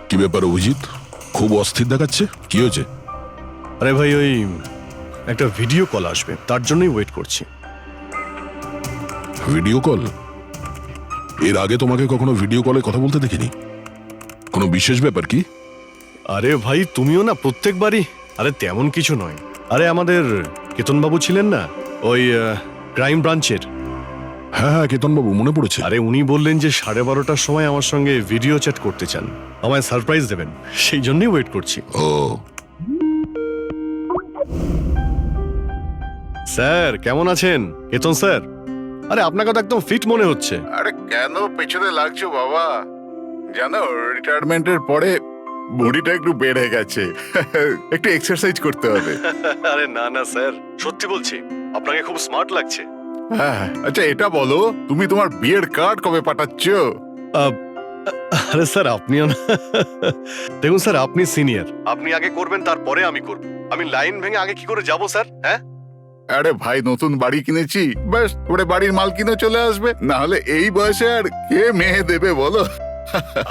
কি ব্যাপার অভিজিৎ, খুব অস্থির দেখাচ্ছে, কি হয়েছে? আরে ভাই, ওই একটা ভিডিও কল আসবে, তার জন্যই ওয়েট করছি। Video call? এর আগে তোমাকে কখনো ভিডিও কলে কথা বলতে দেখিনি। কোনো বিশেষ ব্যাপার কি? আরে ভাই, তুমিও না প্রত্যেকবারই। আরে তেমন কিছু নয়। আরে আমাদের কেতনবাবু ছিলেন না, ওই ক্রাইম ব্রাঞ্চের। হ্যাঁ, কেতনবাবু, মনে পড়েছে। আরে উনি বললেন যে 12:30টার সময় আমার সঙ্গে ভিডিও চ্যাট করতে চান, আমায় সারপ্রাইজ দেবেন, সেই জন্যই ওয়েট করছি। ও, স্যার কেমন আছেন? কেতন স্যার, আরে আপনাকে তো একদম ফিট মনে হচ্ছে। আরে কেন পেছনে লাগছো বাবা? জানো, রিটায়ারমেন্টের পরে বডিটা একটু বেড়ে গেছে। একটু এক্সারসাইজ করতে হবে। আরে না না স্যার, সত্যি বলছি, আপনাকে খুব স্মার্ট লাগছে। হ্যাঁ, আচ্ছা এটা বলো, তুমি তোমার বিয়ের কার্ড কবে পাঠাচ্ছ? আরে স্যার, আপনিও না। দেখুন স্যার, আপনি সিনিয়র, আপনি আগে করবেন, তারপরে আমি করব। আমি লাইন ভেঙে আগে কি করে যাব স্যার? হ্যাঁ, আরে ভাই, নতুন বাড়ি কিনেছি, ব্যাস ওরে বাড়ির মাল কিনে চলে আসবে। না হলে এই বয়সে আর কে মেয়ে দেবে বলো?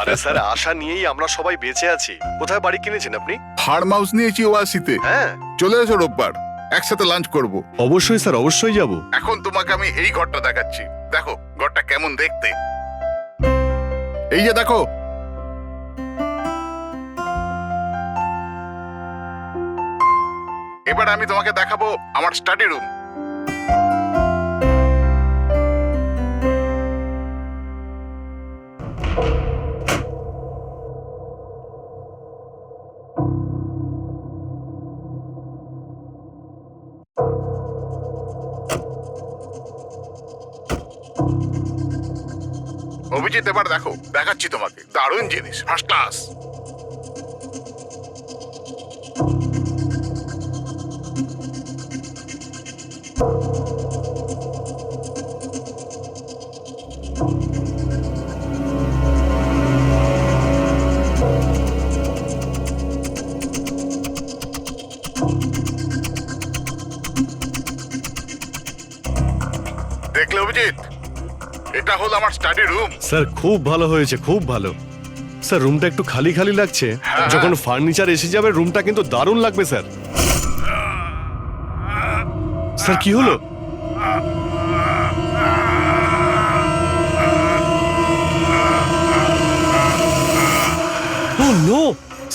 আরে স্যার, আশা নিয়েই আমরা সবাই বেঁচে আছি। কোথায় বাড়ি কিনেছেন আপনি? ফার্ম হাউস নিয়েছি ওয়াসিতে। হ্যাঁ, চলে এসো রোববার, একসাথে লাঞ্চ করব। অবশ্যই স্যার, অবশ্যই যাব। এখন তোমাকে আমি এই ঘরটা দেখাচ্ছি, দেখো ঘরটা কেমন দেখতে। এই যে দেখো, এবার আমি তোমাকে দেখাবো আমার স্টাডি রুম। অভিজিৎ, এবার দেখো, দেখাচ্ছি তোমাকে দারুণ জিনিস, ফার্স্ট ক্লাস। দেখলে অভিজিৎ, এটা হলো আমার স্টাডি রুম। স্যার খুব ভালো হয়েছে, খুব ভালো। স্যার, রুমটা একটু খালি খালি লাগছে, যখন ফার্নিচার এসে যাবে রুমটা কিন্তু দারুণ লাগবে স্যার। স্যার কি হলো? ও নো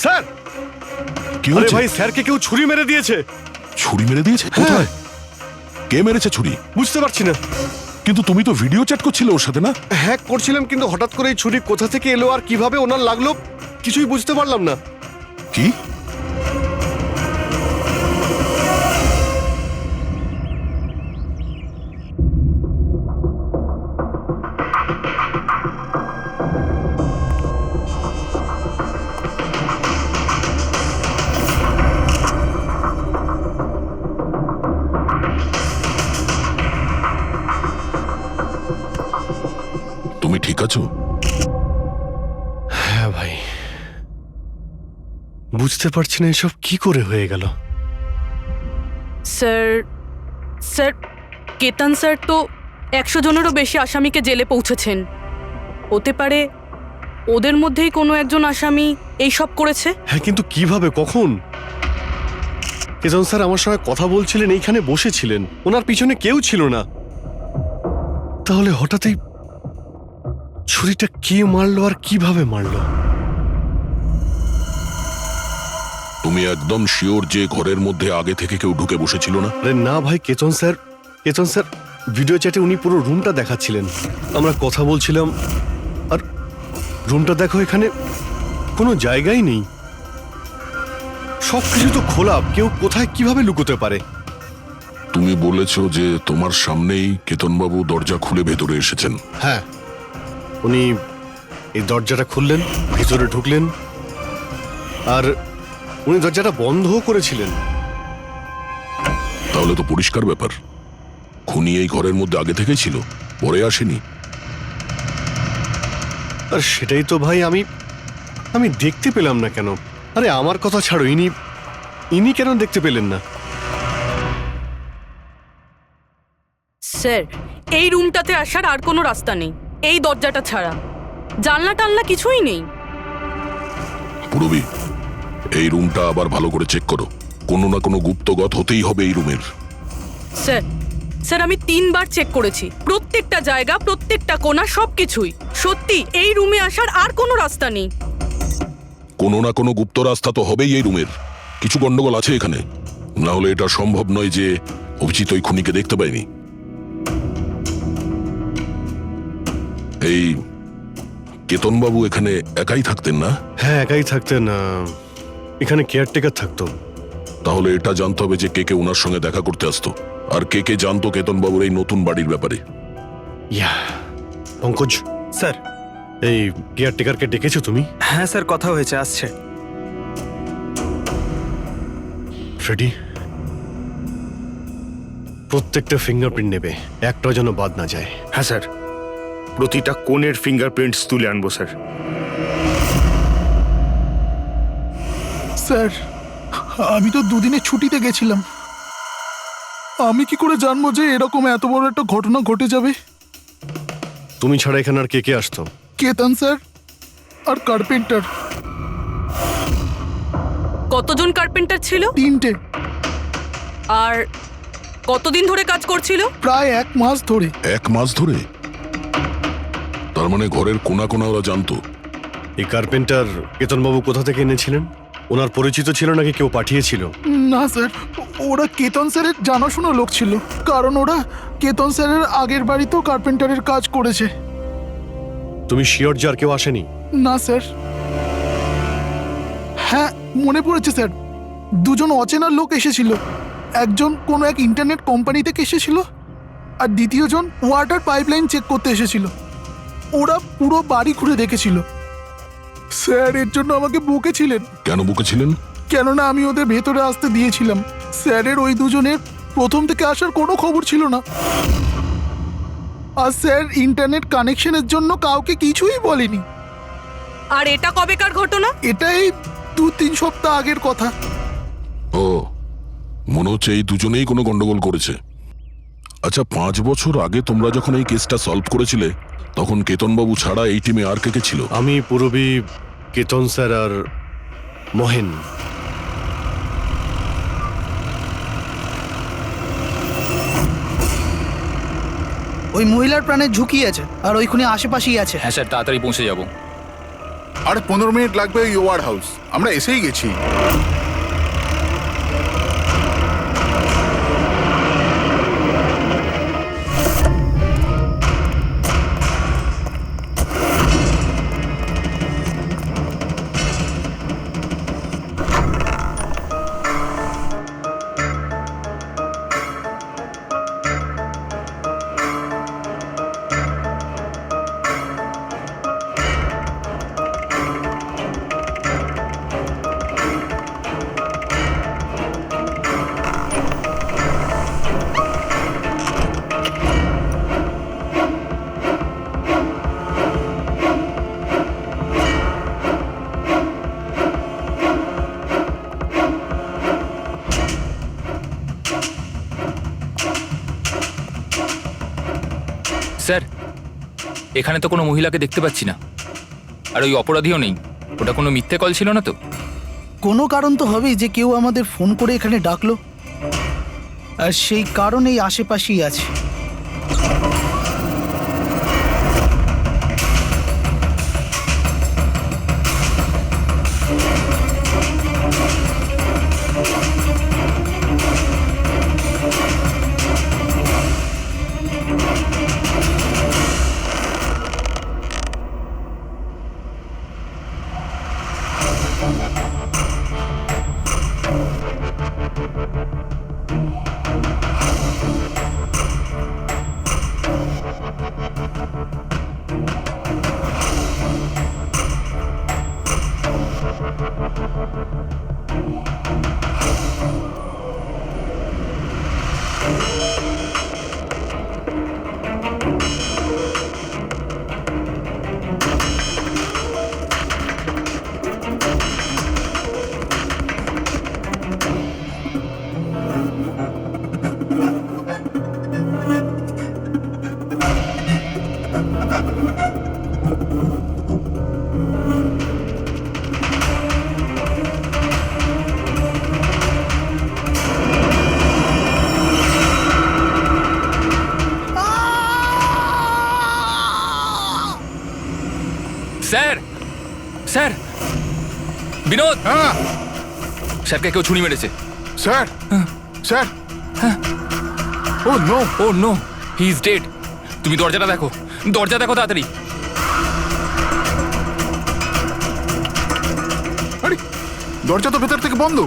স্যার! কি আরে হয়েছে? ভাই, স্যারকে কেউ ছুরি মেরে দিয়েছে। ছুরি মেরে দিয়েছে? কোথায়? কে মেরেছে ছুরি? বুঝতে পারছি না। কিন্তু তুমি তো ভিডিও চ্যাট করছিলে ওর সাথে, না? হ্যাক করছিলাম, কিন্তু হঠাৎ করে এই ছুরি কোথা থেকে এলো আর কিভাবে ওনার লাগলো কিছুই বুঝতে পারলাম না। কি? তুমি ঠিক আছো? হ্যাঁ ভাই, বুঝতে পারছি না এসব কি করে হয়ে গেল। স্যার স্যার কেতন স্যার তো 100 জনেরও বেশি আসামিকে জেলে পৌঁছেছেন। হতে পারে ওদের মধ্যেই কোনো একজন আসামি এই সব করেছে। হ্যাঁ, কিন্তু কিভাবে, কখন? কেতন স্যার আমার সঙ্গে কথা বলছিলেন, এইখানে বসেছিলেন, ওনার পিছনে কেউ ছিল না। তাহলে হঠাৎই ছুরিটা কে মারলো আর কিভাবে মারলো? তুমি একদম শিওর যে ঘরের মধ্যে আগে থেকে কেউ ঢুকে বসেছিল না? আরে না ভাই, কেতন স্যার ভিডিও চ্যাটে উনি পুরো রুমটা দেখাচ্ছিলেন, আমরা কথা বলছিলাম, আর রুমটা দেখো, এখানে কোনো জায়গাই নেই, সবকিছু তো খোলা, কেউ কোথায় কিভাবে লুকোতে পারে? তুমি বলেছো যে তোমার সামনেই কেতনবাবু দরজা খুলে ভেতরে এসেছেন। হ্যাঁ, উনি এই দরজাটা খুললেন, ভিতরে ঢুকলেন, আর উনি দরজাটা বন্ধও করেছিলেন। তাহলে তো পরিষ্কার ব্যাপার, খুনি এই ঘরের মধ্যে আগে থেকেই ছিল, পরে আসেনি। আর সেটাই তো ভাই আমি দেখতে পেলাম না কেন? আরে আমার কথা ছাড়ো, ইনি কেন দেখতে পেলেন না? স্যার, এই রুমটাতে আসার আর কোনো রাস্তা নেই, এই দরজাটা ছাড়া। জানলা টানলা কিছুই নেই। পুরবি, এই রুমটা আবার ভালো করে চেক করো। কোনো না কোনো গুপ্তগত হতেই হবে এই রুমের। স্যার স্যার আমি 3বার চেক করেছি, প্রত্যেকটা জায়গা, প্রত্যেকটা কোণা, সবকিছুই। সত্যি এই রুমে আসার আর কোনো রাস্তা নেই। কোনো না কোনো গুপ্ত রাস্তা তো হবেই এই রুমের। কিছু গন্ডগোল আছে এখানে, না হলে এটা সম্ভব নয় যে অভিজিৎ ওই খুনিকে দেখতে পায়নি। এই কেতনবাবু এখানে একাই থাকতেন না? হ্যাঁ, একাই থাকতেন। এখানে কেয়ারটেকার থাকতো। তাহলে এটা জানতে হবে যে কে কে ওনার সঙ্গে দেখা করতে আসতো, আর কে কে জানতো কেতনবাবুর এই নতুন বাড়ির ব্যাপারে। ইয়া, পঙ্কজ স্যার। এই কেয়ারটেকারকে ডেকেছো তুমি? হ্যাঁ স্যার, কথা হয়েছে, আসছে। ফ্রেডি, প্রত্যেকটা ফিঙ্গারপ্রিন্ট নেবে, একটাও যেন বাদ না যায়। হ্যাঁ স্যার, প্রতিটা কোণের ফিঙ্গারপ্রিন্টস তুলে আনবো স্যার। স্যার, আমি তো দুদিনের ছুটিতে গেছিলাম। আমি কি করে জানবো যে এরকম এত বড় একটা ঘটনা ঘটে যাবে? তুমি ছাড়া এখানে আর কে কে আসতো? কেতন স্যার আর কার্পেন্টার, কতজন কার্পেন্টার ছিল? 3টে। আর কতদিন ধরে কাজ করছিল? প্রায় 1 মাস ধরে। 1 মাস ধরে? তার মানে ঘরের কোনা কোনা ওরা জানতো। এই কার্পেন্টার কেতনবাবু কোথা থেকে এনেছিলেন? ওনার পরিচিত ছিল নাকি কেউ পাঠিয়েছিল? না স্যার, ওরা কেতন স্যারের জানাশোনা লোক ছিল, কারণ ওরা কেতন স্যারের আগের বাড়িতেও কার্পেন্টারের কাজ করেছে। তুমি শিওর যে আর কেউ আসেনি? না স্যার। হ্যাঁ, মনে পড়েছে স্যার, 2জন অচেনা লোক এসেছিল। একজন কোনো এক ইন্টারনেট কোম্পানি থেকে এসেছিল, আর দ্বিতীয়জন ওয়াটার পাইপলাইন চেক করতে এসেছিল। ওরা পুরো বাড়ি ঘুরে দেখেছিল। স্যার এর জন্য আমাকে বকেছিলেন। কেন বকেছিলেন? কেননা আমি ওদের ভেতরে আসতে দিয়েছিলাম। স্যারের ওই 2জনের প্রথম থেকে আসার কোনো খবর ছিল না। আর স্যার ইন্টারনেট কানেকশনের জন্য কাউকে কিছুই বলেনি। আর এটা কবেকার ঘটনা? এটাই 2-3 সপ্তাহ আগের কথা। ও, মনে হচ্ছে এই দুজনেই কোনো গন্ডগোল করেছে। আচ্ছা, 5 বছর আগে তোমরা যখন এই কেসটা সলভ করেছিলে, তখন কেতনবাবু ছাড়া এই টিমে আর কে কে ছিল? আমি, পুরবী, কেতন স্যার আর মহেন। ওই মহিলার প্রাণের ঝুঁকি আছে, আর ওইখানে আশেপাশেই আছে। হ্যাঁ স্যার, তাড়াতাড়ি পৌঁছে যাব। আর 15 মিনিট লাগবে ওই ওয়ার হাউস, আমরা এসেই গেছি। স্যার, এখানে তো কোনো মহিলাকে দেখতে পাচ্ছি না, আর ওই অপরাধীও নেই। ওটা কোনো মিথ্যে কল ছিল না তো? কোনো কারণ তো হবেই যে কেউ আমাদের ফোন করে এখানে ডাকলো, আর সেই কারণ এই আশেপাশেই আছে। স্যার স্যার বিনোদ হ্যাঁ স্যারকে কেউ ছুরি মেরেছে। Sir sir oh no oh no, he is dead. তুমি দরজাটা দেখো, দরজা দেখো তাড়াতাড়ি। আরে দরজা তো ভেতর থেকে বন্ধ,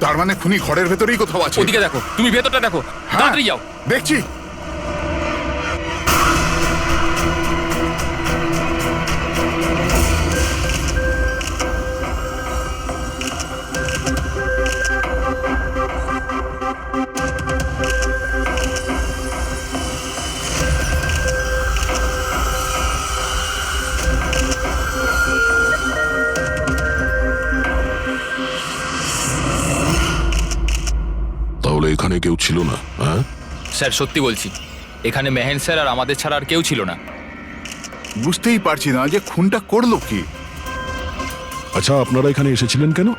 তার মানে খুনি ঘরের ভেতরেই কোথাও আছে। ওদিকে দেখো, তুমি ভেতরটা দেখো, হ্যাঁ, তাড়াতাড়ি যাও। দেখছি। তাহলে এখানে কেউ ছিল না? হ্যাঁ, স্যার সত্যি বলছি, এখানে মেহেন স্যার আর আমাদের ছাড়া আর কেউ ছিল না। বুঝতেই পারছি না যে খুনটা করলো কি। আচ্ছা আপনারা এখানে এসেছিলেন কেন?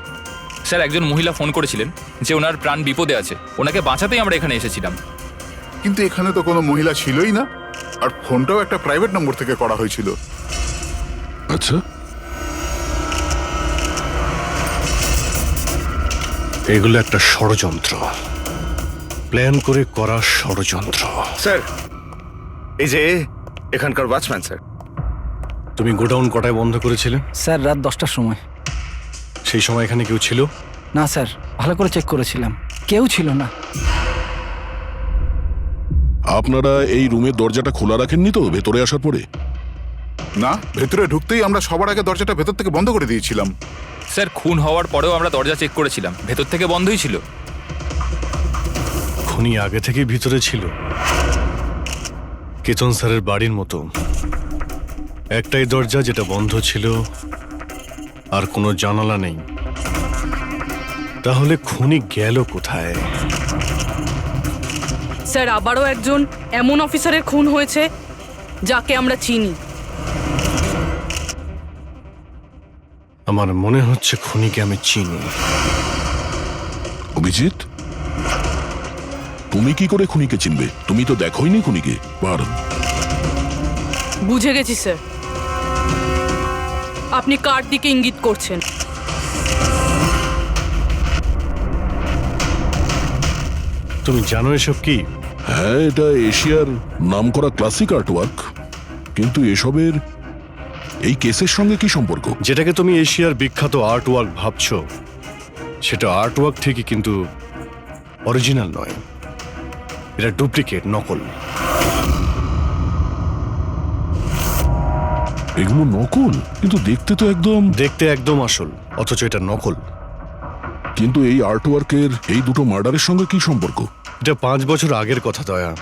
স্যার একজন মহিলা ফোন করেছিলেন যে ওনার প্রাণ বিপদে আছে, ওনাকে বাঁচাতেই আমরা এখানে এসেছিলাম। কিন্তু এখানে তো কোনো মহিলা ছিলই না, আর ফোনটাও একটা প্রাইভেট নম্বর থেকে করা হয়েছিল। আচ্ছা, এগুলো একটা ষড়যন্ত্র, প্ল্যান করে করা ষড়যন্ত্র। স্যার এই যে এখানকার ওয়াচম্যান স্যার। তুমি গোডাউন কটায় বন্ধ করেছিলে? স্যার রাত 10টার সময়। সেই সময় এখানে কেউ ছিল? না স্যার, ভালো করে চেক করেছিলাম, কেউ ছিল না। আপনারা এই রুমের দরজাটা খোলা রাখেননি তো ভেতরে আসার পরে? না, ভেতরে ঢুকতেই আমরা সবার আগে দরজাটা ভেতর থেকে বন্ধ করে দিয়েছিলাম। স্যার খুন হওয়ার পরেও আমরা দরজা চেক করেছিলাম, ভেতর থেকে বন্ধই ছিল। খুনি আগে থেকেই ভিতরে ছিল, কেতন স্যারের বাড়ির মতো। একটাই দরজা যেটা বন্ধ ছিল, আর কোনো জানালা নেই। তাহলে খুনি গেল কোথায়? স্যার আবারও একজন এমন অফিসারের খুন হয়েছে যাকে আমরা চিনি। আমার মনে হচ্ছে খুনিকে আমি চিনি। অভিজিৎ, তুমি কি করে খুনিকে চিনবে? তুমি তো দেখোইনি খুনিকে। পার বুঝে গেছি স্যার, আপনি কার দিকে ইঙ্গিত করছেন। তুমি জানো এসব কি? হ্যাঁ, এটা এশিয়ার নামকরা ক্লাসিক আর্টওয়ার্ক, কিন্তু এসবের এই কেসের সঙ্গে কি সম্পর্ক? যেটাকে তুমি এশিয়ার বিখ্যাত আর্ট ওয়ার্ক ভাবছো, সেটা আর্ট ওয়ার্ক ঠিকই, কিন্তু অরিজিনাল নয়। এটা ডুপ্লিকেট, নকল। এগুলো নকল, কিন্তু দেখতে তো একদম। দেখতে একদম আসল, অথচ এটা নকল। কিন্তু এই আর্টওয়ার্কের এই দুটো মার্ডারের সঙ্গে কি সম্পর্ক? এটা 5 বছর আগের কথা দয়া।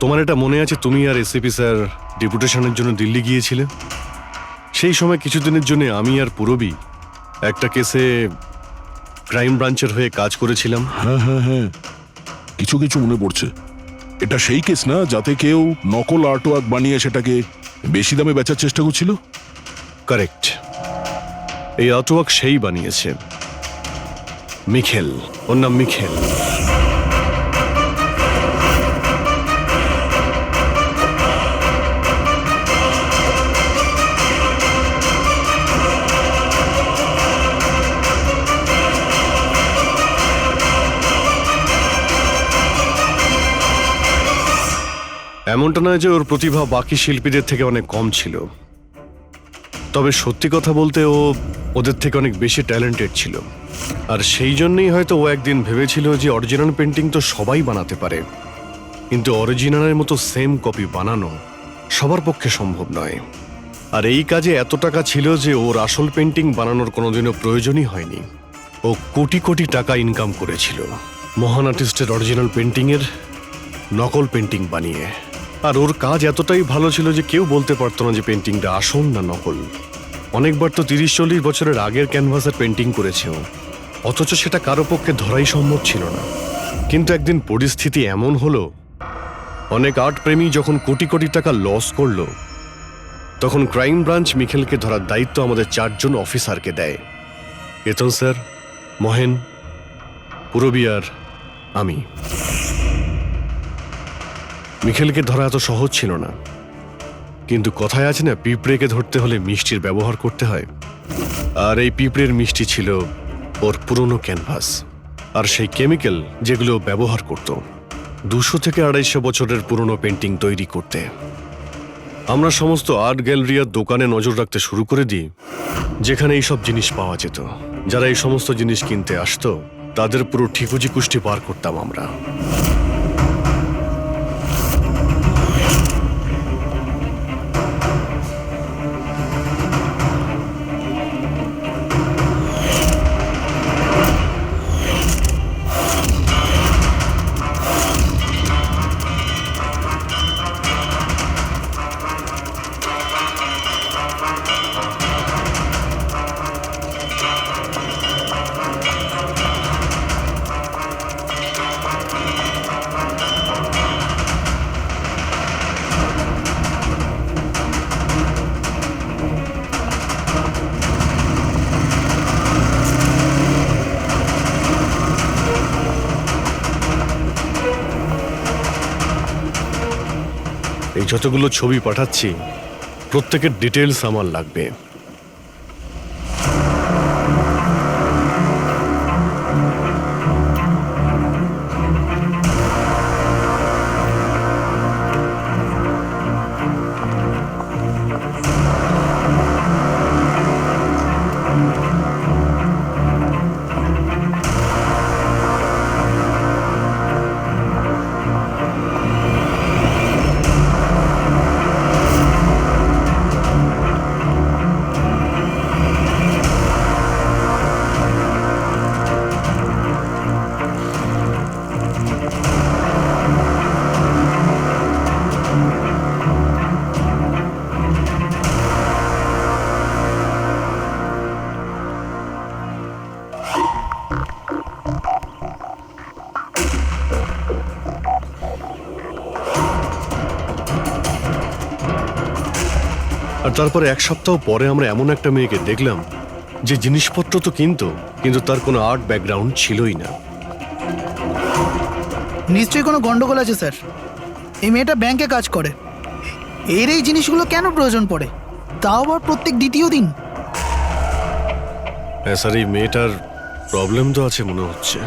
তোমার এটা মনে আছে তুমি আর এসিপি স্যার ডেপুটেশনের জন্য দিল্লি গিয়েছিলে? সেই সময় কিছুদিনের জন্য আমি আর পুরবী একটা কেসে ক্রাইম ব্রাঞ্চের হয়ে কাজ করেছিলাম। হ্যাঁ হ্যাঁ হ্যাঁ, কিছু কিছু মনে পড়ছে। এটা সেই কেস না যাতে কেউ নকল আর্টওয়ার্ক বানিয়ে সেটাকে বেশি দামে বেচার চেষ্টা করছিল? কারেক্ট। এই আর্টওয়ার্ক সেই বানিয়েছে, মিখেল। ওর নাম মিখেল। এমনটা নয় যে ওর প্রতিভা বাকি শিল্পীদের থেকে অনেক কম ছিল, তবে সত্যি কথা বলতে ও ওদের থেকে অনেক বেশি ট্যালেন্টেড ছিল। আর সেই জন্যই হয়তো ও একদিন ভেবেছিল যে অরিজিনাল পেন্টিং তো সবাই বানাতে পারে, কিন্তু অরিজিনালের মতো সেম কপি বানানো সবার পক্ষে সম্ভব নয়। আর এই কাজে এত টাকা ছিল যে ওর আসল পেন্টিং বানানোর কোনোদিনও প্রয়োজনই হয়নি। ও কোটি কোটি টাকা ইনকাম করেছিল মহান আর্টিস্টের অরিজিনাল পেন্টিংয়ের নকল পেন্টিং বানিয়ে। আর ওর কাজ এতটাই ভালো ছিল যে কেউ বলতে পারতো না যে পেন্টিংটা আসল না নকল। অনেকবার তো 30-40 বছরের আগের ক্যানভাসের পেন্টিং করেছে ও, অথচ সেটা কারো পক্ষে ধরাই সম্ভব ছিল না। কিন্তু একদিন পরিস্থিতি এমন হলো, অনেক আর্ট প্রেমী যখন কোটি কোটি টাকা লস করলো, তখন ক্রাইম ব্রাঞ্চ মিখেলকে ধরার দায়িত্ব আমাদের 4 জন অফিসারকে দেয়। কেতন স্যার, মহেন, পুরবী আর আমি। মিখেলকে ধরা এত সহজ ছিল না, কিন্তু কথায় আছে না, পিঁপড়েকে ধরতে হলে মিষ্টির ব্যবহার করতে হয়। আর এই পিঁপড়ের মিষ্টি ছিল ওর পুরনো ক্যানভাস, আর সেই কেমিক্যাল যেগুলো ও ব্যবহার করত 200 থেকে 250 বছরের পুরনো পেন্টিং তৈরি করতে। আমরা সমস্ত আর্ট গ্যালারিয়ার দোকানে নজর রাখতে শুরু করে দিই, যেখানে এইসব জিনিস পাওয়া যেত। যারা এই সমস্ত জিনিস কিনতে আসতো তাদের পুরো ঠিকুজি কুষ্টি পার করতাম আমরা। এই যতগুলো ছবি পাঠাচ্ছি প্রত্যেকের ডিটেলস আমার লাগবে। আর তারপরে 1 সপ্তাহ পরে আমরা এমন একটা মেয়েকে দেখলাম যে জিনিসপত্র তো কিন্তু তার কোনো আর্ট ব্যাকগ্রাউন্ড ছিলই না। নিশ্চয়ই কোনো গন্ডগোল আছে স্যার। এই মেয়েটা ব্যাংকে কাজ করে, এর এই জিনিসগুলো কেন প্রয়োজন পড়ে, তাও আবার প্রত্যেক দ্বিতীয় দিন? হ্যাঁ স্যার, এই মেয়েটার প্রবলেম তো আছে মনে হচ্ছে।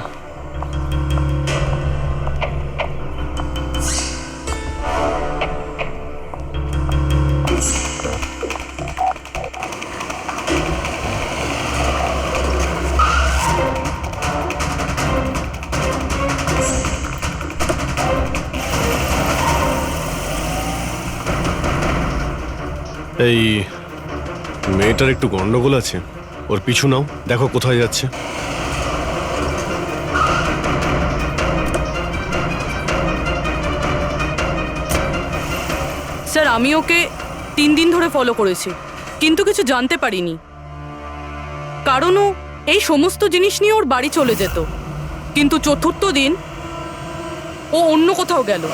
এই মেয়েটার একটু গন্ডগোল আছে, ওর পিছু নাও, দেখো কোথায় যাচ্ছে। স্যার আমি ওকে 3 দিন ধরে ফলো করেছি, কিন্তু কিছু জানতে পারিনি। কারণ ও এই সমস্ত জিনিস নিয়ে ওর বাড়ি চলে যেত, কিন্তু 4র্থ দিন ও অন্য কোথাও গেল।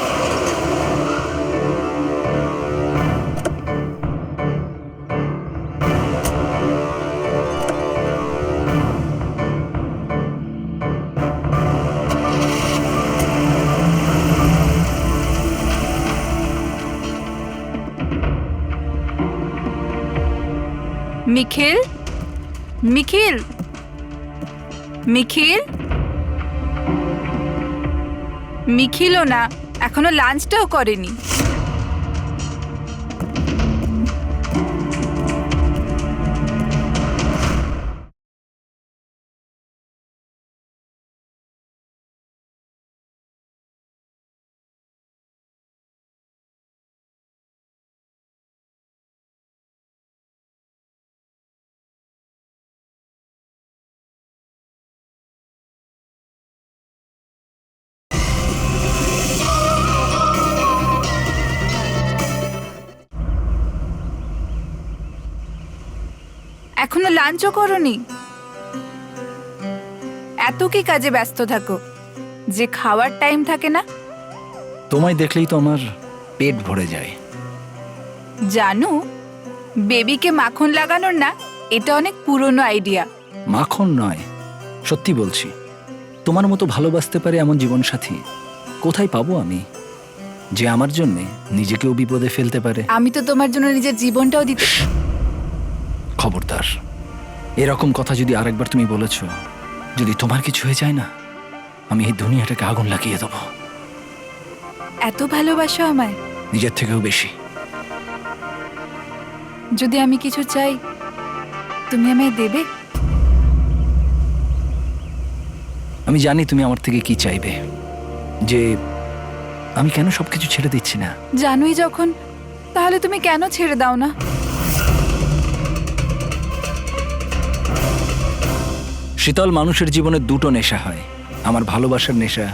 নিখিল, নিখিল, নিখিল, নিখিলও না, এখনো লাঞ্চটাও করেনি। এখনো লাঞ্চও করনি? এত কি কাজে ব্যস্ত থাকো যে খাওয়ার টাইম থাকে না? তোমায় দেখলেই তো আমার পেট ভরে যায়। জানো, বেবিকে মাখন লাগানোর না, এটা অনেক পুরনো আইডিয়া। মাখন নয়, সত্যি বলছি, তোমার মতো ভালোবাসতে পারে এমন জীবনসাথী কোথায় পাবো আমি? যে আমার জন্যে নিজেকেও বিপদে ফেলতে পারে। আমি তো তোমার জন্য নিজের জীবনটাও দিতে। খবরদার, এরকম কথা যদি আরেকবার তুমি বলেছ, যদি তোমার কিছু হয়ে যায় না, আমি এই দুনিয়াটাকে আগুন লাগিয়ে দেবো। এত ভালোবাসো আমায়? নিজের থেকেও বেশি। যদি আমি কিছু চাই, তুমি আমায় দেবে? আমি জানি তুমি আমার থেকে কি চাইবে, যে আমি কেন সবকিছু ছেড়ে দিচ্ছি না। জানোই যখন, তাহলে তুমি কেন ছেড়ে দাও না? শীতল, মানুষের জীবনে দুটো নেশা হয়, আমার ভালোবাসার নেশা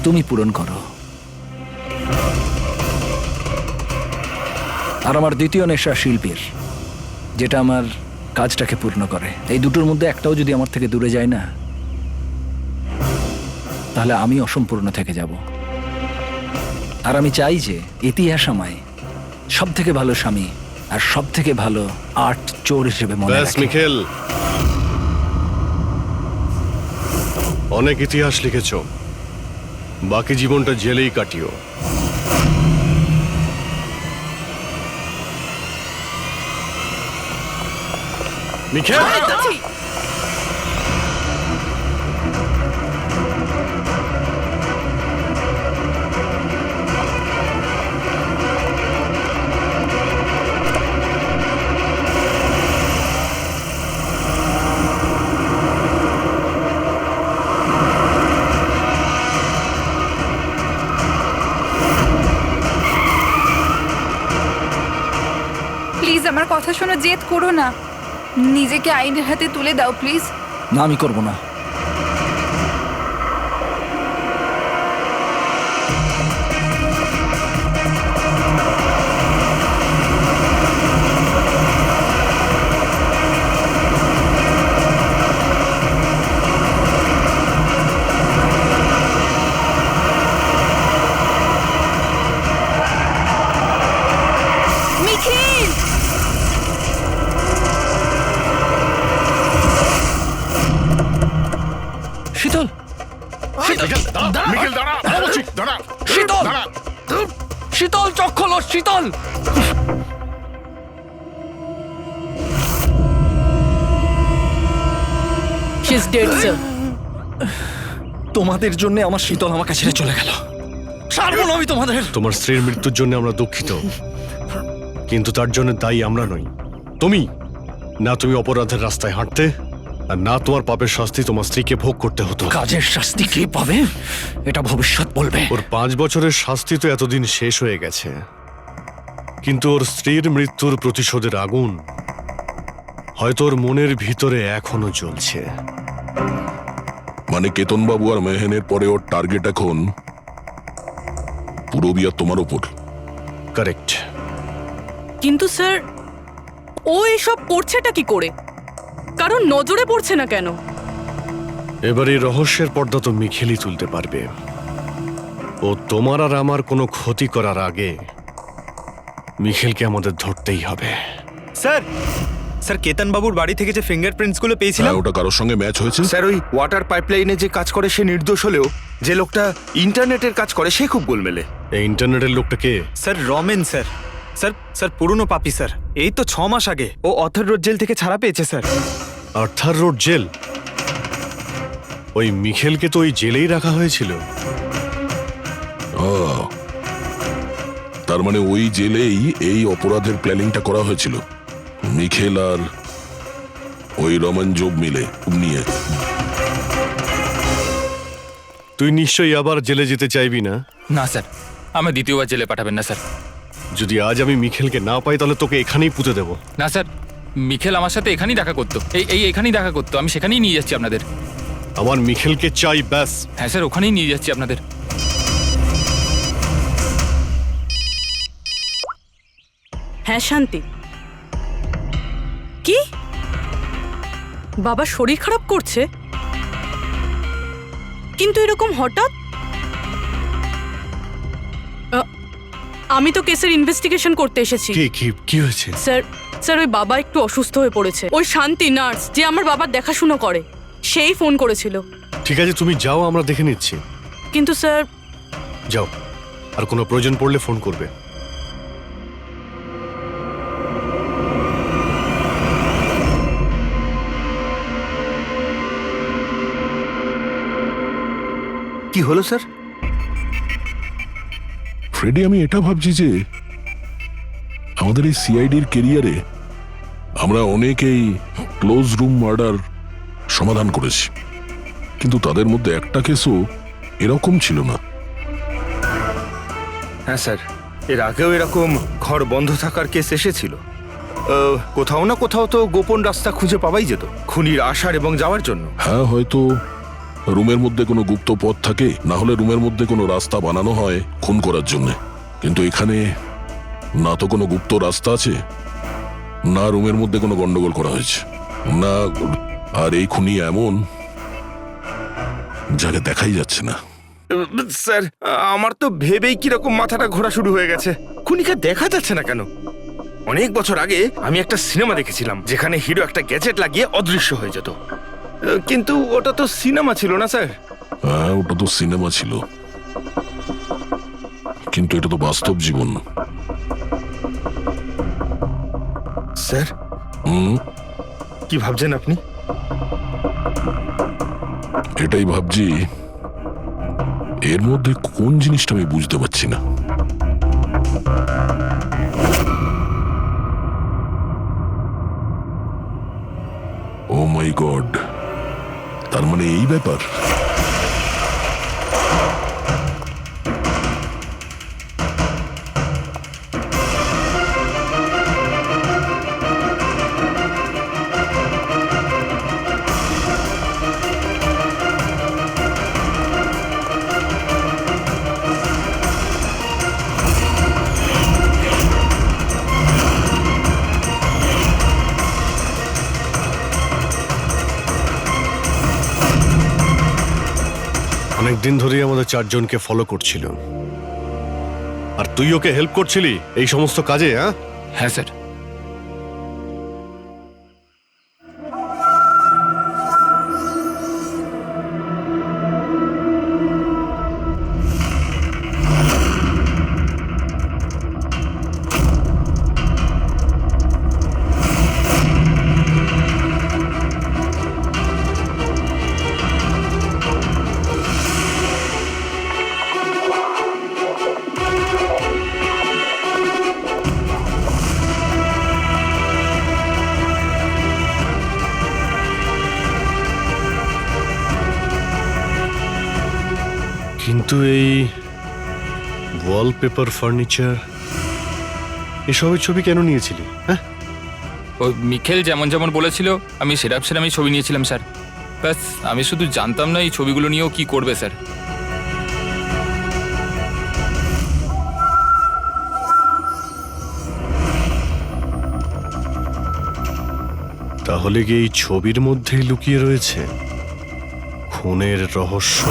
তুমি পূরণ করো, আর আমার দ্বিতীয় নেশা শিল্পীর, যেটা আমার কাজটাকে পূর্ণ করে। এই দুটোর মধ্যে একটাও যদি আমার থেকে দূরে যায় না, তাহলে আমি অসম্পূর্ণ থেকে যাব। আর আমি চাই যে ইতিহাস আমায় সব থেকে ভালো স্বামী আর সব থেকে ভালো আর্ট চোর হিসেবে মনে ব্যাস রাখে। মিখেল, অনেক ইতিহাস লিখেছ, বাকি জীবনটা জেলেই কাটিও। মিখেল, প্লিজ আমার কথা শোনো, জেদ করো না। নিজেকে আইনের হাতে তুলে দাও প্লিজ। না, আমি করব না। নিখিল! শীতল, মিখেল দাঁড়া, বলছি, দাঁড়া, শীতল! দাঁড়া। শীতল, চোখ খোলো, শীতল! She is dead sir. তোমাদের জন্য আমার শীতল আমাকে ছেড়ে চলে গেল। ছাড়বো না আমি তোমাদের। তোমার স্ত্রীর মৃত্যুর জন্য আমরা দুঃখিত, কিন্তু তার জন্য দায়ী আমরা নই, তুমি। না তুমি অপরাধের রাস্তায় হাঁটতে, আর না তোমার পাপের শাস্তি তোমার স্ত্রীকে ভোগ করতে হতো। কাজের শাস্তি কে পাবে এটা ভবিষ্যৎ বলবে। ওর 5 বছরের শাস্তি তো এতদিন শেষ হয়ে গেছে, কিন্তু ওর স্ত্রীর মৃত্যুর প্রতিশোধের আগুন হয়তো ওর মনের ভিতরে এখনো জ্বলছে। মানে কেতনবাবু আর মেহেনের পরে ওর টার্গেট এখন পুরবি আর তোমার ওপর। কারেক্ট। কিন্তু স্যার, ও এসব করছেটা কি করে? কারণ নজরে পড়ছে না কেন? এবার এই রহস্যের পর্দা তো মিখেলই তুলতে পারবে। ও তোমার আর আমার কোনো ক্ষতি করার আগে মিখেলকে আমাদের ধরতেই হবে। স্যার, স্যার কেতন বাবুর বাড়ি থেকে যে ফিঙ্গারপ্রিন্টস গুলো পেয়েছিলাম, হ্যাঁ, ওটা কারোর সঙ্গে ম্যাচ হয়েছে? স্যার ওই ওয়াটার পাইপলাইনে যে কাজ করে সে নির্দোষ হলেও যে লোকটা ইন্টারনেটের কাজ করে সে খুব গোলমেলে। এই ইন্টারনেটের লোকটা কে? Sir Ramen sir. Sir sir পুরনো পাপি স্যার। এই তো 6 মাস আগে ও অথর রোড জেল থেকে ছাড়া পেয়েছে স্যার। Arthur road jail? ওই মিখেলকে তো ওই জেলেই রাখা হয়েছিল। তার মানে ওই জেলেই এই অপরাধের প্ল্যানিংটা করা হয়েছিল, মিখেল আর ওই রমন জব মিলে নিয়ে। তুই নিশ্চয়ই আবার জেলে যেতে চাইবি না? না স্যার, আমি দ্বিতীয়বার জেলে পাঠাবেন না স্যার। যদি আজ আমি মিখেলকে না পাই তাহলে তোকে এখানেই পুঁতে দেবো। না স্যার, মিখেল আমার সাথে এখানেই দেখা করতো, এখানেই দেখা করতো। আমি সেখানেই নিয়ে যাচ্ছি আপনাদের। আমার মিখেলকে চাই, ব্যাস। হ্যাঁ স্যার, ওখানেই নিয়ে যাচ্ছি আপনাদের। হ্যাঁ শান্তি। কি? বাবা শরীর খারাপ করছে? কিন্তু এরকম হঠাৎ? আমি তো কেসের ইনভেস্টিগেশন করতে এসেছি। কি হয়েছে? স্যার ওই বাবা একটু অসুস্থ হয়ে পড়েছে। ওই শান্তি নার্স যে আমার বাবার দেখাশুনো করে, সেই ফোন করেছিল। ঠিক আছে, তুমি যাও, আমরা দেখে নিচ্ছি। কিন্তু স্যার যাও, আর কোনো প্রয়োজন পড়লে ফোন করবে। কি হলো স্যার? ফ্রেডি, আমি এটা ভাবছি যে আমাদের এই সিআইডির কেরিয়ারে আমরা অনেকেই ক্লোজ রুম মার্ডার সমাধান করেছি, কিন্তু তাদের মধ্যে একটা কেসও এরকম ছিল না। হ্যাঁ স্যার, এর আগেও এরকম ঘর বন্ধ থাকার কেস এসেছিল। কোথাও না কোথাও তো গোপন রাস্তা খুঁজে পাওয়াই যেত খুনির আসার এবং যাওয়ার জন্য। হ্যাঁ, হয়তো রুমের মধ্যে কোনো গুপ্ত পথ থাকে, না হলে রুমের মধ্যে কোনো রাস্তা বানানো হয় খুন করার জন্য। কিন্তু এখানে না তো কোনো গুপ্ত রাস্তা আছে, না রুমের মধ্যে কোনো গন্ডগোল করা হয়েছে, না। আর এই খুনি এমন যাকে দেখাই যাচ্ছে না। স্যার, আমার তো ভেবেই কিরকম মাথাটা ঘোরা শুরু হয়ে গেছে। খুনিকে দেখা যাচ্ছে না কেন? অনেক বছর আগে আমি একটা সিনেমা দেখেছিলাম যেখানে হিরো একটা গ্যাজেট লাগিয়ে অদৃশ্য হয়ে যেত, কিন্তু ওটা তো সিনেমা ছিল না স্যার। হ্যাঁ, ওটা তো সিনেমা ছিল, কিন্তু এটা তো বাস্তব জীবন। স্যার, কি ভাবছেন আপনি? এটাই ভাবছি, এর মধ্যে কোন জিনিসটা আমি বুঝতে পারছি না। ও মাই গড, তার মানে এই ব্যাপার। অনেকদিন ধরেই আমাদের চারজনকে ফলো করছিল, আর তুই ওকে হেল্প করছিলি এই সমস্ত কাজে। হ্যাঁ হ্যাঁ স্যার। কিন্তু এই ওয়ালপেপার, ফার্নিচার, এসবের ছবি কেন নিয়েছিলি? হ্যাঁ, ওই মিখেল যেমন যেমন বলেছিল আমি সেরামই ছবি নিয়েছিলাম স্যার। ব্যাস, আমি শুধু জানতাম না এই ছবিগুলো নিয়েও কি করবে স্যার। তাহলে কি এই ছবির মধ্যেই লুকিয়ে রয়েছে খুনের রহস্য?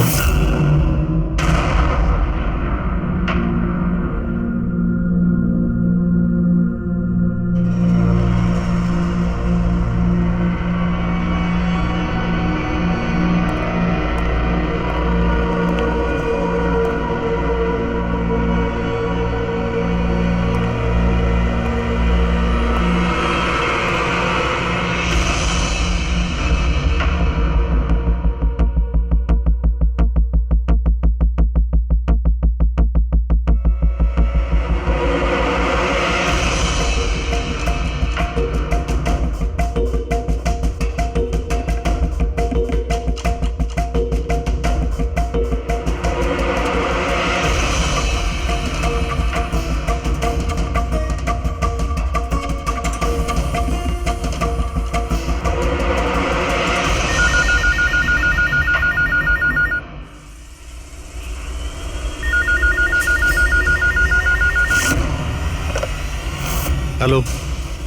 হ্যালো,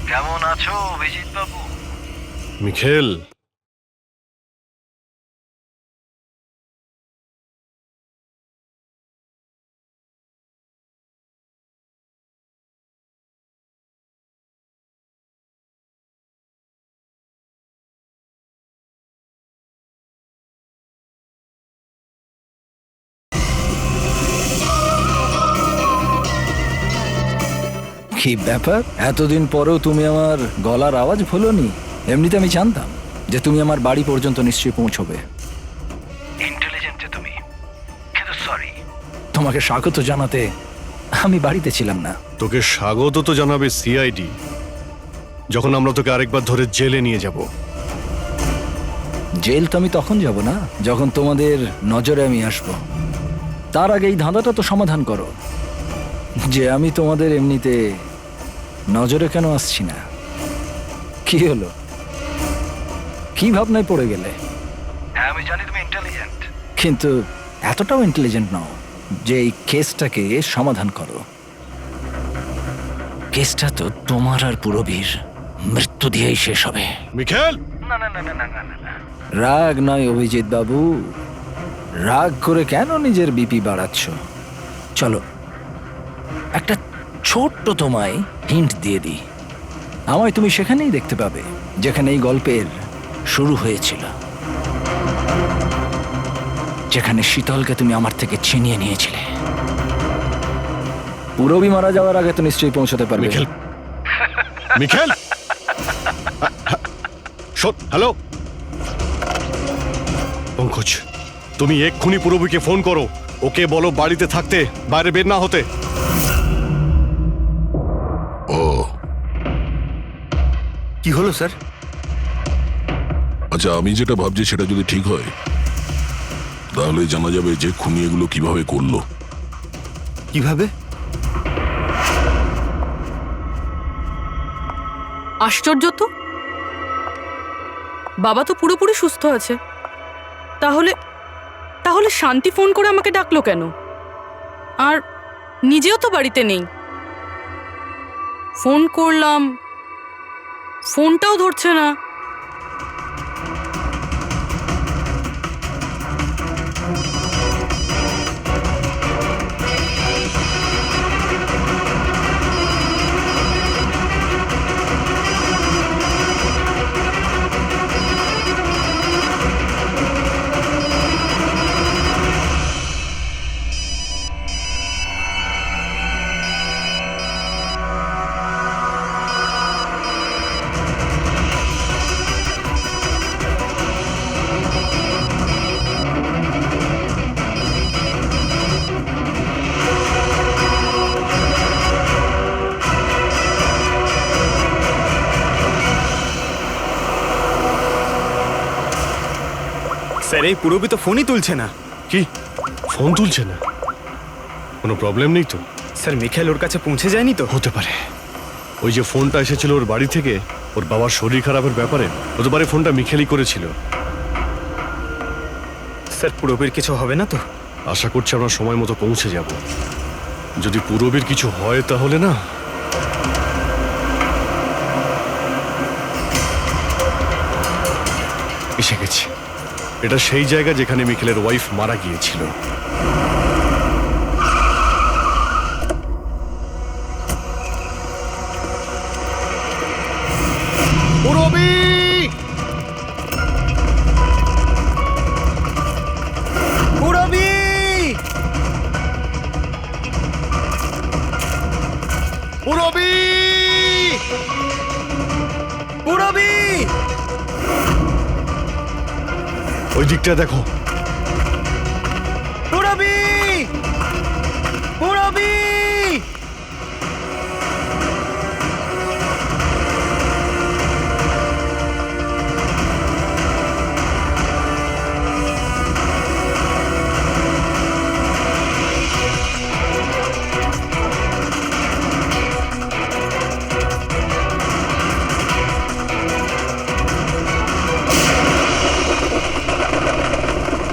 কেমন আছো অভিজিৎ বাবু? মিখেল, কি ব্যাপার, এতদিন পরেও তুমি আমার গলার আওয়াজ ভুলোনি? এমনিতে আমি জানতাম যে তুমি আমার বাড়ি পর্যন্ত নিশ্চয়ই পৌঁছবে। ইন্টেলিজেন্ট তুমি, কিন্তু সরি। তোমাকে স্বাগত জানাতে আমি বাড়িতে ছিলাম না। তোকে স্বাগত তো জানাবে সিআইডি, যখন আমরা তোকে আরেকবার ধরে জেলে নিয়ে যাব। জেল তো আমি তখন যাব না যখন তোমাদের নজরে আমি আসব। তার আগে এই ধাঁধাটা তো সমাধান করো যে আমি তোমাদের এমনিতে নজরে কেন আসছি না। কি হলো, কি ভাবনায় পড়ে গেলে? হ্যাঁ, আমি জানি তুমি ইন্টেলিজেন্ট। কিন্তু এতটাও ইন্টেলিজেন্ট নও যে এই কেসটাকে সমাধান করো। কেসটা তো তোমার আর পুরবীর মৃত্যু দিয়েই শেষ হবে। মিখেল, না না না না না না না না। রাগ নয় অভিজিৎ বাবু, রাগ করে কেন নিজের বিপি বাড়াচ্ছ? চলো একটা ছোট্ট তোমায় হিন্ট দিয়ে দিই। আমায় তুমি সেখানেই দেখতে পাবে যেখানে এই গল্পের শুরু হয়েছিল, যেখানে শীতলকে তুমি আমার থেকে ছিনিয়ে নিয়েছিলে। পুরবী মারা যাওয়ার আগে তো নিশ্চয়ই পৌঁছতে পারবে। মিখেল, মিখেল, হ্যালো পঙ্কজ, তুমি এক্ষুনি পুরবীকে ফোন করো, ওকে বলো বাড়িতে থাকতে, বাইরে বের না হতে। ও কি হলো স্যার? আচ্ছা, আমি যেটা ভাবছি সেটা যদি ঠিক হয় তাহলে জানা যাবে যে খুনি এগুলো কিভাবে করলো। কিভাবে? আশ্চর্য তো, বাবা তো পুরোপুরি সুস্থ আছে। তাহলে তাহলে শান্তি ফোন করে আমাকে ডাকলো কেন? আর নিজেও তো বাড়িতে নেই। ফোন করলাম, ফোনটাও ধরছে না। স্যার, এই পুরবী তো ফোনই তুলছে না। কি, ফোন তুলছে না? কোনো প্রবলেম নেই তো? স্যার, মিখেল ওর কাছে পৌঁছে যায়নি তো? হতে পারে ওই যে ফোনটা এসেছিল ওর বাড়ি থেকে ওর বাবার শরীর খারাপের ব্যাপারে, হতে পারে ফোনটা মিখেলই করেছিল। স্যার, পুরবীর কিছু হবে না তো? আশা করছি আমরা সময় মতো পৌঁছে যাব। যদি পুরবীর কিছু হয় তাহলে না, এসে গেছি। এটা সেই জায়গা যেখানে মিখেলের ওয়াইফ মারা গিয়েছিল। পুরবী! পুরবী! পুরবী! পুরবী! ওই দিকটা দেখো। পুরবী! পুরবী!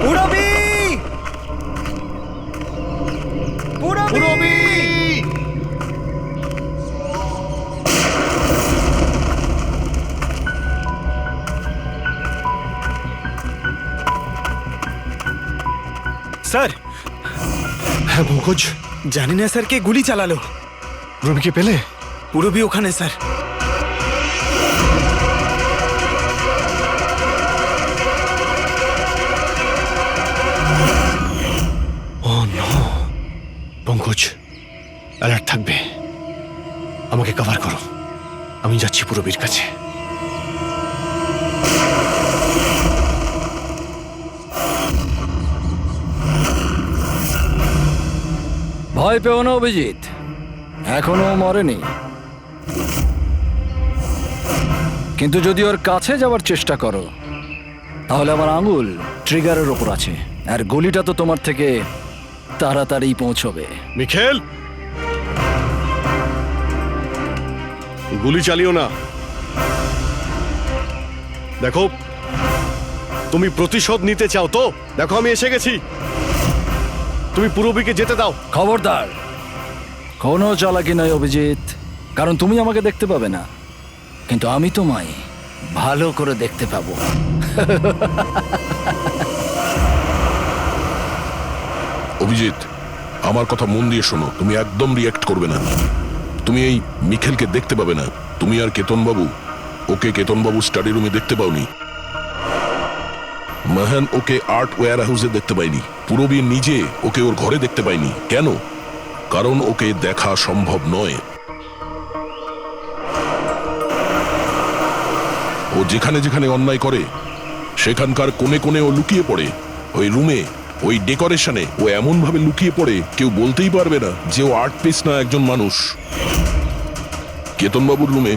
পুরবী! পুরবী! স্যার, হ্যাঁ পঙ্কজ, জানি না স্যার কে গুলি চালালো। পুরবীকে পেলে? পুরবী ওখানে sir. Oh no, Pankaj alert থাকবে। আমাকে কভার করো, আমি যাচ্ছি পুরবীর কাছে। ভয় পেও না অভিজিৎ, এখনো মরেনি। কিন্তু যদি ওর কাছে যাওয়ার চেষ্টা করো তাহলে আমার আঙুল ট্রিগারের ওপর আছে, আর গুলিটা তো তোমার থেকে তাড়াতাড়ি পৌঁছবে। মিখেল, গুলি চালিও না। দেখো, তুমি প্রতিশোধ নিতে চাও তো? দেখো আমি এসে গেছি, তুমি পুরবীকে যেতে দাও। খবরদার, কোনো চালাকি নয় অভিজিৎ, কারণ তুমি আমাকে দেখতে পাবে না, কিন্তু আমি তোমায় ভালো করে দেখতে পাবো। অভিজিৎ, আমার কথা মন দিয়ে শোনো, তুমি একদম রিয়াক্ট করবে না। তুমি এই মিখেলকে দেখতে পাবে না। তুমি আর কেতনবাবু, ওকে কেতনবাবু স্টাডি রুমে দেখতে পাওনি। মাহান ওকে আর্ট ওয়্যার হাউসে দেখতে পাইনি। পুরবী নিজে ওকে ওর ঘরে দেখতে পাইনি। কেন? কারণ ওকে দেখা সম্ভব নয়। ও যেখানে যেখানে অন্যায় করে সেখানকার কোণে কোণে ও লুকিয়ে পড়ে। ওই রুমে, ওই ডেকোরেশনে ও এমন ভাবে লুকিয়ে পড়ে কেউ বলতেই পারবে না যে ও আর্ট পিস না, একজন মানুষ। কেতনবাবুর রুমে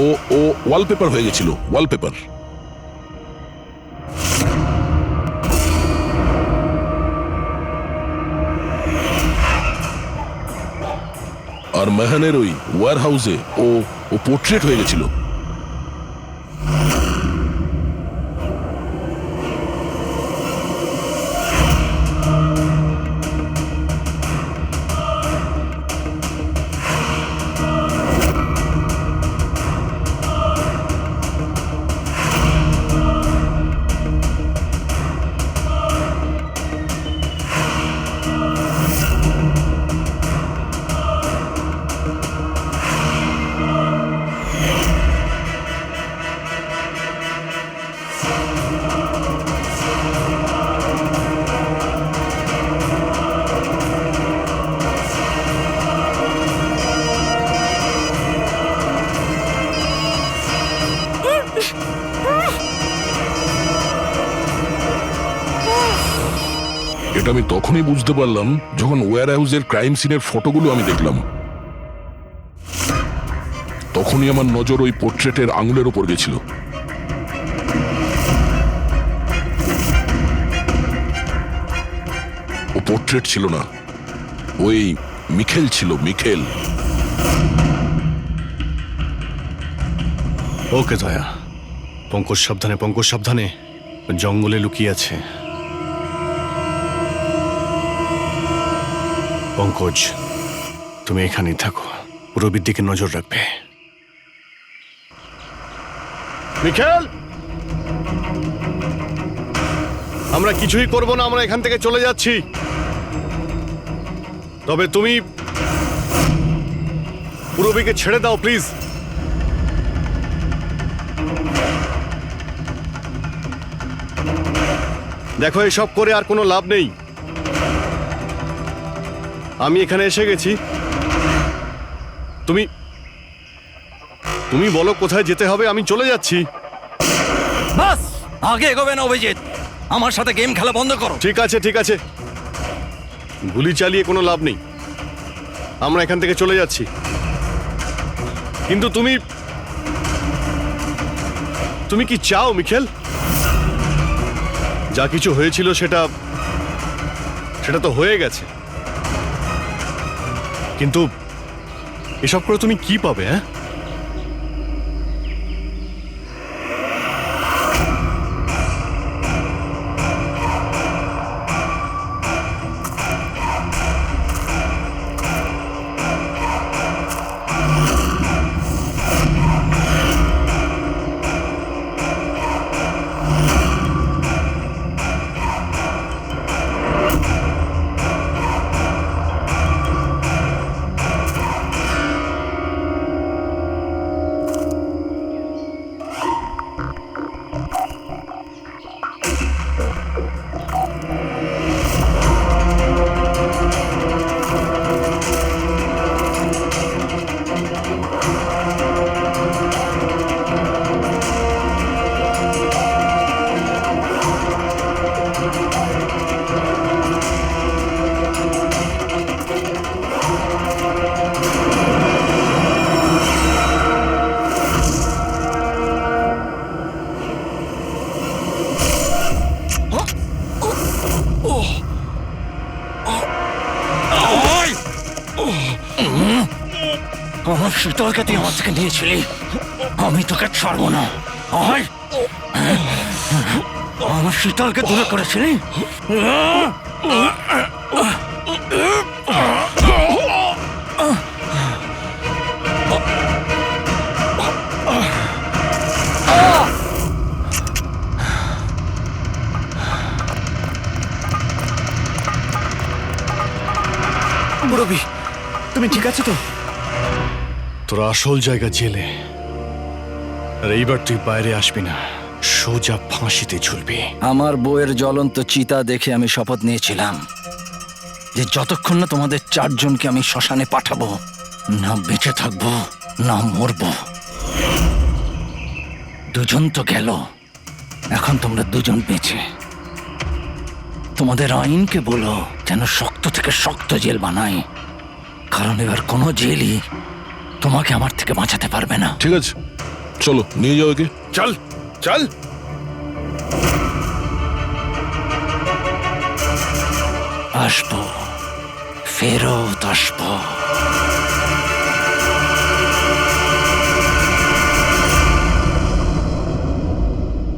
ও ও ওয়ালপেপার হয়ে গেছিল, ওয়ালপেপার। আর মেহানের ওই ওয়্যার হাউসে ও ও পোর্ট্রেট হয়ে গেছিল। এটা আমি তখনই বুঝতে পারলাম যখন ওয়্যার হাউসের ক্রাইম সিনের ফটোগুলো আমি দেখলাম। তখনই আমার নজর ওই পোর্ট্রেটের আঙুলের ওপর গেছিল। ও পোর্ট্রেট ছিল না, ওই মিখেল ছিল, মিখেল। ওকে দয়া, পঙ্কজ সাবধানে, পঙ্কজ সাবধানে, জঙ্গলে লুকিয়ে আছে। পঙ্কজ, তুমি এখানেই থাকো, পুরবীর দিকে নজর রাখবে। মিখেল, আমরা কিছুই করব না, আমরা এখান থেকে চলে যাচ্ছি। তবে তুমি পুরবীকে ছেড়ে দাও প্লিজ। দেখো, এসব করে আর কোনো লাভ নেই। আমি এখানে এসে গেছি, তুমি তুমি বলো কোথায় যেতে হবে, আমি চলে যাচ্ছি। বাস, আগে এগোবে না অভিজিৎ, আমার সাথে গেম খেলা বন্ধ করো। ঠিক আছে, ঠিক আছে, গুলি চালিয়ে কোনো লাভ নেই, আমরা এখান থেকে চলে যাচ্ছি। কিন্তু তুমি তুমি কি চাও মিখেল? যা কিছু হয়েছিল সেটা সেটা তো হয়ে গেছে, কিন্তু এসব করে তুমি কি পাবে? হ্যাঁ, শীতলকে তুই আমার থেকে নিয়েছিলি, আমি তোকে ছাড়বো না। আয়, আমার শীতলকে দূরে করেছিলি। মুরব্বি, তুমি ঠিক আছো তো? তোর আসল জায়গা জেলে, আর এইবার তুই বাইরে আসবি না, সোজা ফাঁসিতে ঝুলবি। আমার বউয়ের জ্বলন্ত চিতা দেখে আমি শপথ নিয়েছিলাম যে যতক্ষণ না তোমাদের চারজনকে আমি শ্মশানে পাঠাবো, না বেঁচে থাকবো না মরবো। দুজন তো গেল, এখন তোমরা দুজন বেঁচে। তোমাদের আইনকে বলো যেন শক্ত থেকে শক্ত জেল বানায়, কারণ এবার কোনো জেলই তোমাকে আমার থেকে বাঁচাতে পারবে না। ঠিক আছে, চলো নিয়ে যাও একে। চল চল। আসবো, ফেরত আসবো।